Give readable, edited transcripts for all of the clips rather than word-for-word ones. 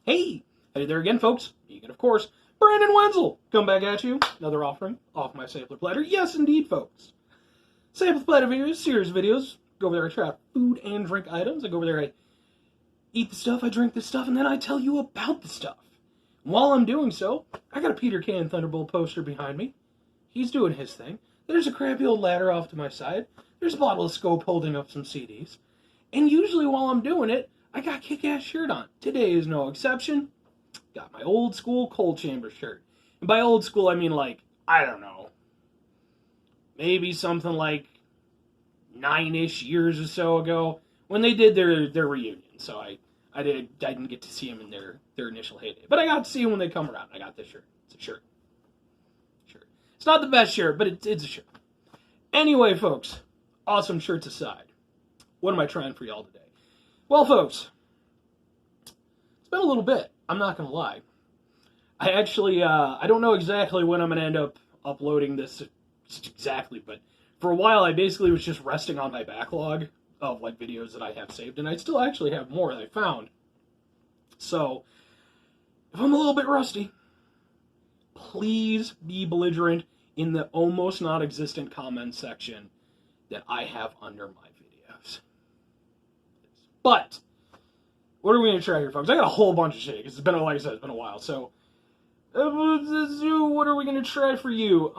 Hey, hey there again, folks. Vegan, of course. Brandon Wenzel, come back at you. Another offering off my Sampler Platter. Yes, indeed, folks. Sampler Platter videos, series videos. Go over there, I try out food and drink items. I go over there, I eat the stuff, I drink the stuff, and then I tell you about the stuff. While I'm doing so, I got a Peter Can Thunderbolt poster behind me. He's doing his thing. There's a crappy old ladder off to my side. There's a bottle of Scope holding up some CDs. And usually while I'm doing it, I got a kick-ass shirt on. Today is no exception. Got my old school Cold Chamber shirt. And by old school, I mean like, I don't know, maybe something like 9-ish years or so ago when they did their reunion. So I didn't get to see them in their initial heyday. But I got to see them when they come around. I got this shirt. It's a shirt. It's not the best shirt, but it's a shirt. Anyway, folks, awesome shirts aside, what am I trying for y'all today? Well, folks, it's been a little bit. I'm not going to lie. I actually, I don't know exactly when I'm going to end up uploading this exactly, but for a while I basically was just resting on my backlog of like videos that I have saved, and I still actually have more that I found. So, if I'm a little bit rusty, please be belligerent in the almost non-existent comment section that I have under my videos. But what are we going to try here, folks? I got a whole bunch of shit, because it's been, like I said, it's been a while. So, what are we going to try for you?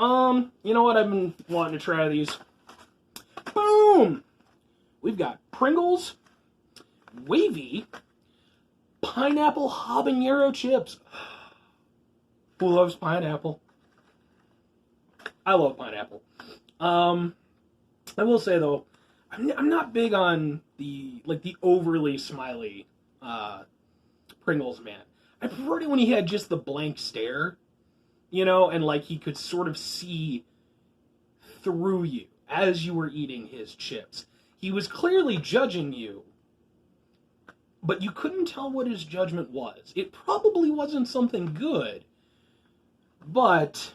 You know what? I've been wanting to try these. Boom! We've got Pringles, Wavy, pineapple habanero chips. Who loves pineapple? I love pineapple. I will say though, I'm not big on the overly smiley Pringles man. I preferred it when he had just the blank stare, you know, and like he could sort of see through you as you were eating his chips. He was clearly judging you, but you couldn't tell what his judgment was. It probably wasn't something good, but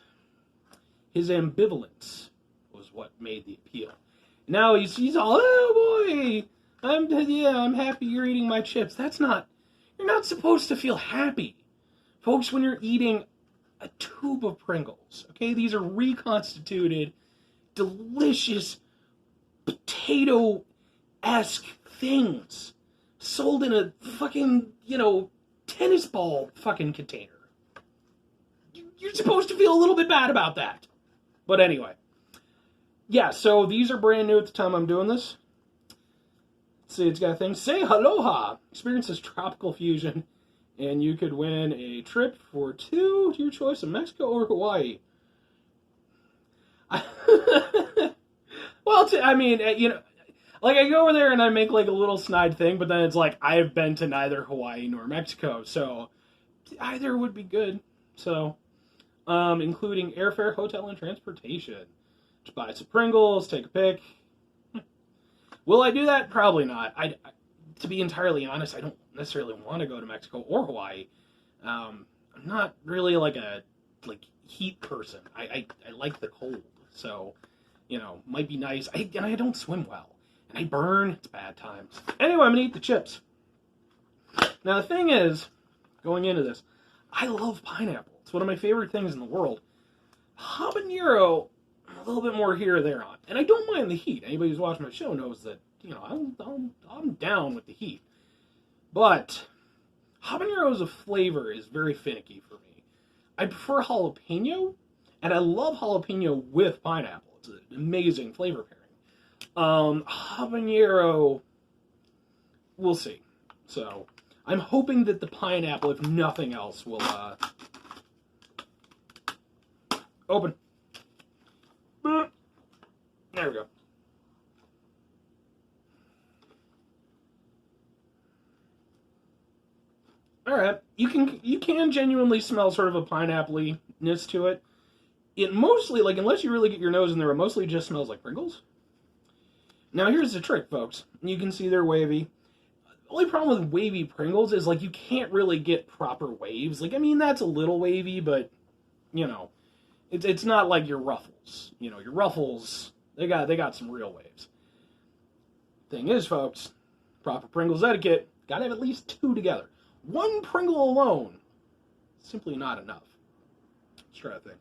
his ambivalence was what made the appeal. Now he's all, oh boy, I'm happy you're eating my chips. You're not supposed to feel happy, folks, when you're eating a tube of Pringles. Okay, these are reconstituted, delicious, potato-esque things sold in a fucking, tennis ball fucking container. You're supposed to feel a little bit bad about that. But anyway. Yeah, so these are brand new at the time I'm doing this. Let's see, it's got a thing. Say aloha! Experience this tropical fusion, and you could win a trip for two to your choice of Mexico or Hawaii. Well, like I go over there and I make like a little snide thing, but then it's like, I've been to neither Hawaii nor Mexico, so either would be good. So, including airfare, hotel, and transportation. Just buy some Pringles, take a pic. Will I do that? Probably not. To be entirely honest, I don't necessarily want to go to Mexico or Hawaii. I'm not really like a heat person. I like the cold, so might be nice. And I don't swim well, and I burn. It's bad times. Anyway, I'm gonna eat the chips. Now the thing is, going into this, I love pineapple. It's one of my favorite things in the world. Habanero, a little bit more here or there on, and I don't mind the heat. Anybody who's watched my show knows that I'm down with the heat. But habanero as a flavor is very finicky for me. I prefer jalapeno, and I love jalapeno with pineapple. It's an amazing flavor pairing. Habanero, we'll see. So I'm hoping that the pineapple, if nothing else, will open. There we go. Alright, you can genuinely smell sort of a pineapple-ness to it. It mostly, unless you really get your nose in there, it mostly just smells like Pringles. Now here's the trick, folks. You can see they're wavy. The only problem with wavy Pringles is, you can't really get proper waves. That's a little wavy, but, it's not like your Ruffles. Your Ruffles, they got some real waves. Thing is, folks, proper Pringles etiquette, gotta have at least two together. one Pringle alone, simply not enough. Let's try a thing.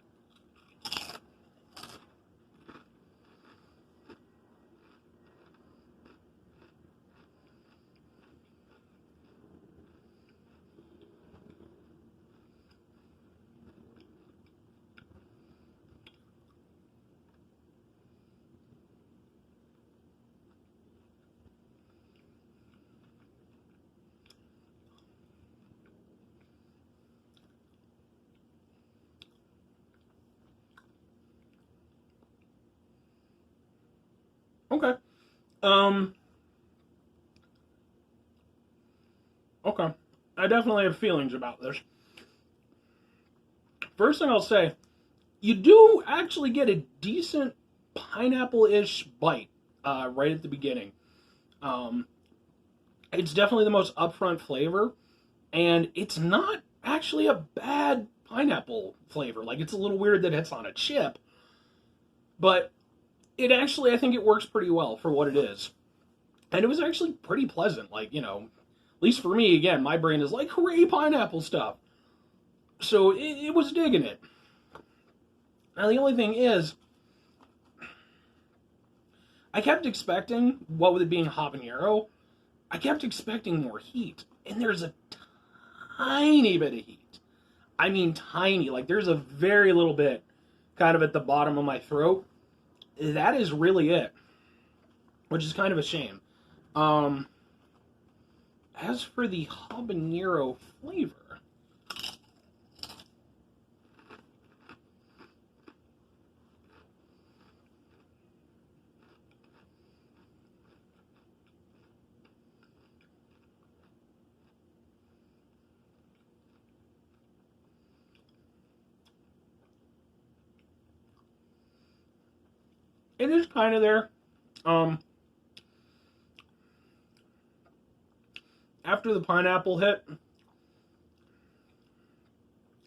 Okay. Okay. I definitely have feelings about this. First thing I'll say, you do actually get a decent pineapple-ish bite right at the beginning. Um, it's definitely the most upfront flavor, and it's not actually a bad pineapple flavor. Like, it's a little weird that it's on a chip, but it actually, I think it works pretty well for what it is. And it was actually pretty pleasant. Like, at least for me, again, my brain is like, hooray, pineapple stuff. So it was digging it. Now, the only thing is, I kept expecting, what with it being habanero, I kept expecting more heat. And there's a tiny bit of heat. I mean, tiny. Like, there's a very little bit kind of at the bottom of my throat. That is really it. Which is kind of a shame. As for the habanero flavor, it is kind of there. After the pineapple hit,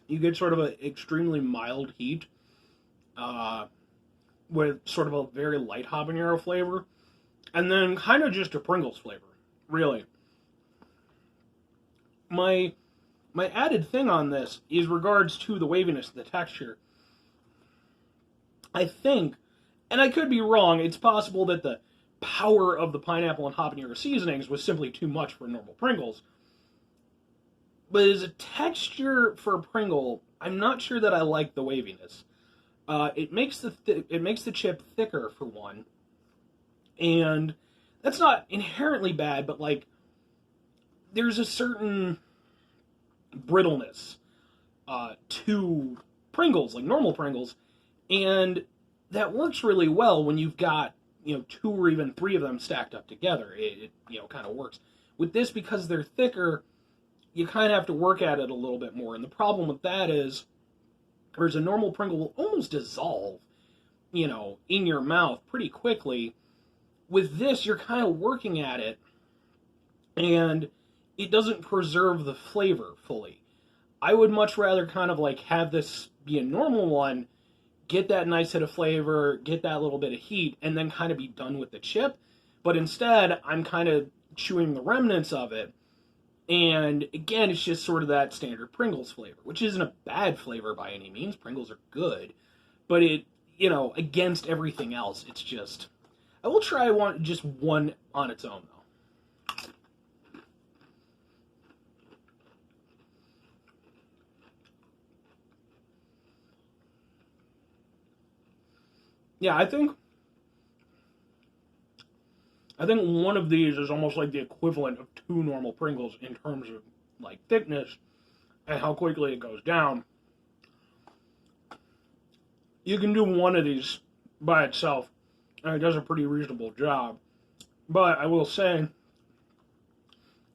you get sort of an extremely mild heat with sort of a very light habanero flavor, and then kind of just a Pringles flavor, really. My added thing on this is regards to the waviness of the texture. I think, and I could be wrong, it's possible that the power of the pineapple and habanero seasonings was simply too much for normal Pringles. But as a texture for a Pringle, I'm not sure that I like the waviness. It makes the chip thicker for one, and that's not inherently bad. But like, there's a certain brittleness to Pringles, like normal Pringles, and that works really well when you've got two or even three of them stacked up together. It kind of works. With this, because they're thicker, you kind of have to work at it a little bit more. And the problem with that is, whereas a normal Pringle will almost dissolve, in your mouth pretty quickly, with this, you're kind of working at it, and it doesn't preserve the flavor fully. I would much rather kind of like have this be a normal one, get that nice hit of flavor, get that little bit of heat, and then kind of be done with the chip. But instead, I'm kind of chewing the remnants of it. And again, it's just sort of that standard Pringles flavor, which isn't a bad flavor by any means. Pringles are good. But it, against everything else, it's just... I will try just one on its own, though. Yeah, I think one of these is almost like the equivalent of two normal Pringles in terms of like thickness and how quickly it goes down. You can do one of these by itself, and it does a pretty reasonable job. But I will say,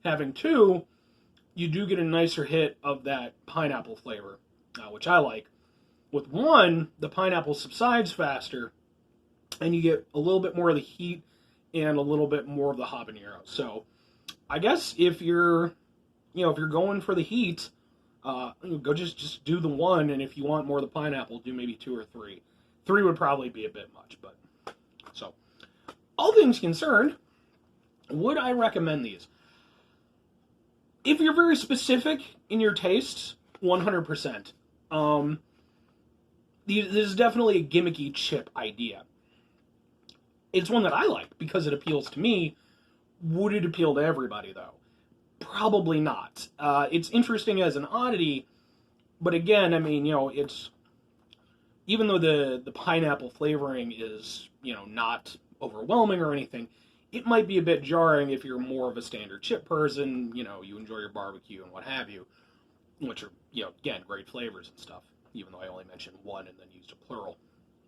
having two, you do get a nicer hit of that pineapple flavor, which I like. With one, the pineapple subsides faster, and you get a little bit more of the heat and a little bit more of the habanero. So, I guess if you're going for the heat, go just do the one, and if you want more of the pineapple, do maybe two or three. Three would probably be a bit much, but so all things concerned, would I recommend these? if you're very specific in your tastes, 100%. This is definitely a gimmicky chip idea. It's one that I like because it appeals to me. Would it appeal to everybody, though? Probably not. It's interesting as an oddity, but again, I mean, it's... Even though the pineapple flavoring is, not overwhelming or anything, it might be a bit jarring if you're more of a standard chip person, you enjoy your barbecue and what have you, which are, again, great flavors and stuff, even though I only mentioned one and then used a plural.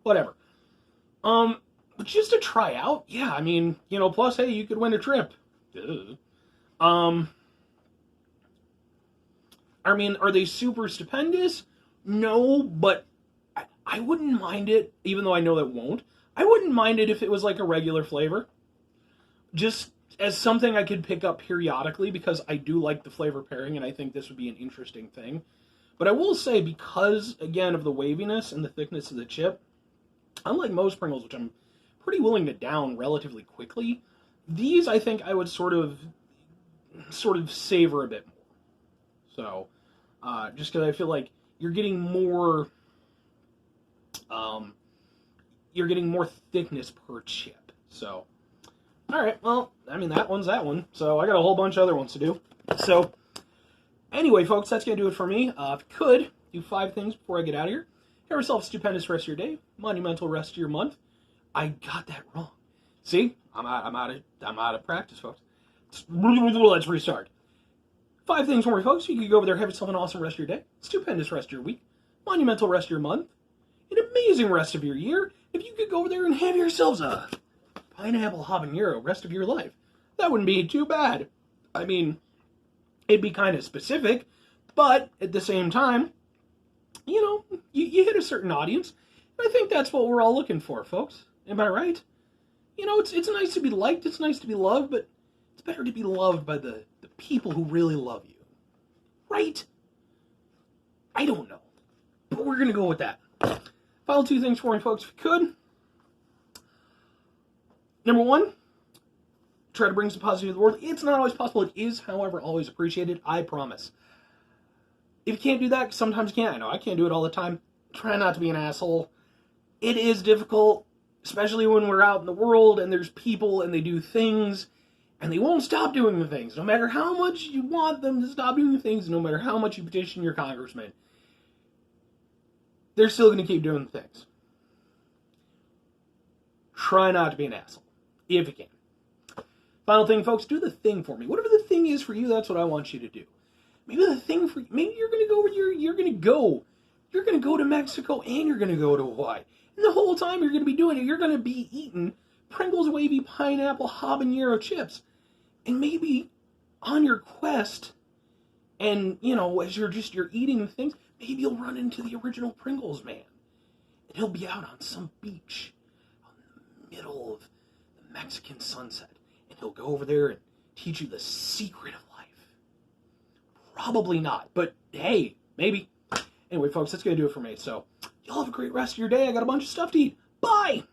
Whatever. But just to try out, yeah, I mean, plus, hey, you could win a trip. I mean, are they super stupendous? No, but I wouldn't mind it, even though I know that won't. I wouldn't mind it if it was like a regular flavor. Just as something I could pick up periodically, because I do like the flavor pairing, and I think this would be an interesting thing. But I will say, because, again, of the waviness and the thickness of the chip, unlike most Pringles, which I'm pretty willing to down relatively quickly, these I think I would sort of savor a bit more. So, just because I feel like you're getting more thickness per chip. So, alright, well, I mean, that one's that one. So, I got a whole bunch of other ones to do. So, anyway, folks, that's going to do it for me. If you could, do 5 things before I get out of here. Have yourself a stupendous rest of your day. Monumental rest of your month. I got that wrong. See? I'm out of practice, folks. Let's restart. 5 things for me, folks. You can go over there, have yourself an awesome rest of your day. Stupendous rest of your week. Monumental rest of your month. An amazing rest of your year. If you could go over there and have yourselves a pineapple habanero rest of your life, that wouldn't be too bad. I mean, it'd be kind of specific, but at the same time, you hit a certain audience. And I think that's what we're all looking for, folks. Am I right? It's nice to be liked, it's nice to be loved, but it's better to be loved by the people who really love you. Right? I don't know. But we're going to go with that. Final 2 things for me, folks, if you could. Number 1, try to bring some positivity to the world. It's not always possible. It is, however, always appreciated. I promise. If you can't do that, sometimes you can't. I know I can't do it all the time. Try not to be an asshole. It is difficult, especially when we're out in the world and there's people and they do things and they won't stop doing the things. No matter how much you want them to stop doing the things, no matter how much you petition your congressman, they're still going to keep doing the things. Try not to be an asshole, if you can. Final thing, folks, do the thing for me. Whatever the thing is for you, that's what I want you to do. Maybe the thing for you, maybe you're going to go where you're going to go to Mexico and you're going to go to Hawaii. And the whole time you're going to be doing it, you're going to be eating Pringles Wavy Pineapple Habanero chips. And maybe on your quest, and, as you're eating things, maybe you'll run into the original Pringles man. And he'll be out on some beach in the middle of the Mexican sunset. And he'll go over there and teach you the secret of life. Probably not, but hey, maybe. Anyway, folks, that's going to do it for me. So, y'all have a great rest of your day. I got a bunch of stuff to eat. Bye!